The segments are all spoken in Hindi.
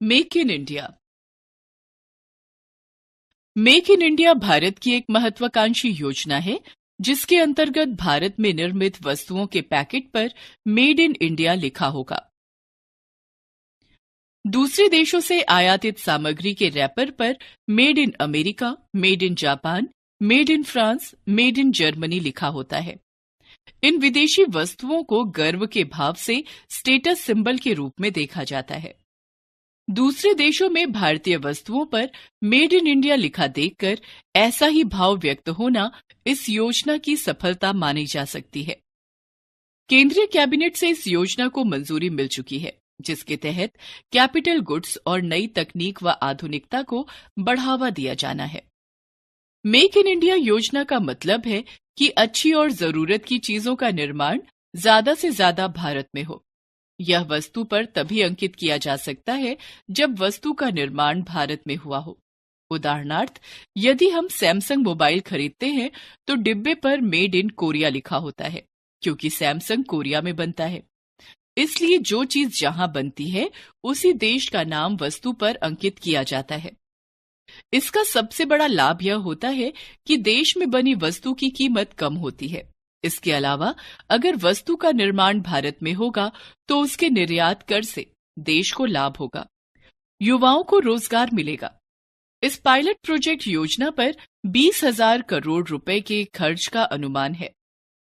Make in India. Make in India Bharat की एक महत्वाकांक्षी योजना है जिसके अंतर्गत भारत में निर्मित वस्तुओं के पैकेट पर मेड इन इंडिया लिखा होगा। दूसरे देशों से आयातित सामग्री के रैपर पर made in America, made in Japan, made in France, made in Germany लिखा होता है। इन विदेशी वस्तुओं को गर्व के भाव से स्टेटस सिंबल के रूप में देखा जाता है। दूसरे देशों में भारतीय वस्तुओं पर मेड इन इंडिया लिखा देखकर ऐसा ही भाव व्यक्त होना इस योजना की सफलता मानी जा सकती है। केंद्रीय कैबिनेट से इस योजना को मंजूरी मिल चुकी है, जिसके तहत कैपिटल गुड्स और नई तकनीक व आधुनिकता को बढ़ावा दिया जाना है। मेक इन इंडिया योजना का मतलब है कि अच्छी और जरूरत की चीजों का निर्माण ज्यादा से ज्यादा भारत में हो। यह वस्तु पर तभी अंकित किया जा सकता है जब वस्तु का निर्माण भारत में हुआ हो। उदाहरणार्थ, यदि हम सैमसंग मोबाइल खरीदते हैं तो डिब्बे पर मेड इन कोरिया लिखा होता है, क्योंकि सैमसंग कोरिया में बनता है। इसलिए जो चीज जहां बनती है उसी देश का नाम वस्तु पर अंकित किया जाता है। इसका सबसे बड़ा लाभ यह होता है कि देश में बनी वस्तु की कीमत कम होती है। इसके अलावा अगर वस्तु का निर्माण भारत में होगा तो उसके निर्यात कर से देश को लाभ होगा, युवाओं को रोजगार मिलेगा। इस पायलट प्रोजेक्ट योजना पर 20,000 करोड़ रुपए के खर्च का अनुमान है।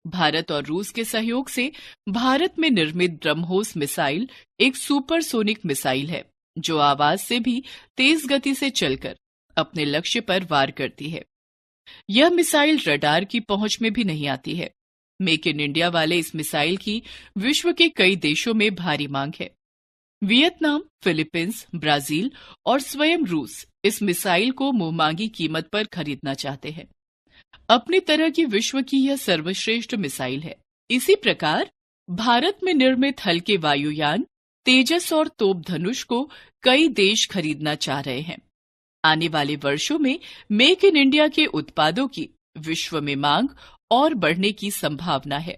भारत और रूस के सहयोग से भारत में निर्मित ब्रह्मोस मिसाइल एक सुपरसोनिक मिसाइल है जो आवाज से भी तेज गति से चलकर अपने लक्ष्य पर वार करती है। यह मिसाइल रडार की पहुंच में भी नहीं आती है। मेक इन इंडिया वाले इस मिसाइल की विश्व के कई देशों में भारी मांग है। वियतनाम, फिलीपींस, ब्राजील और स्वयं रूस इस मिसाइल को मुंहमांगी कीमत पर खरीदना चाहते हैं। अपनी तरह की विश्व की यह सर्वश्रेष्ठ मिसाइल है। इसी प्रकार भारत में निर्मित हल्के वायुयान तेजस और तोप धनुष को कई देश खरीदना चाह रहे हैं। आने वाले वर्षों में मेक इन इंडिया के उत्पादों की विश्व में मांग और बढ़ने की संभावना है।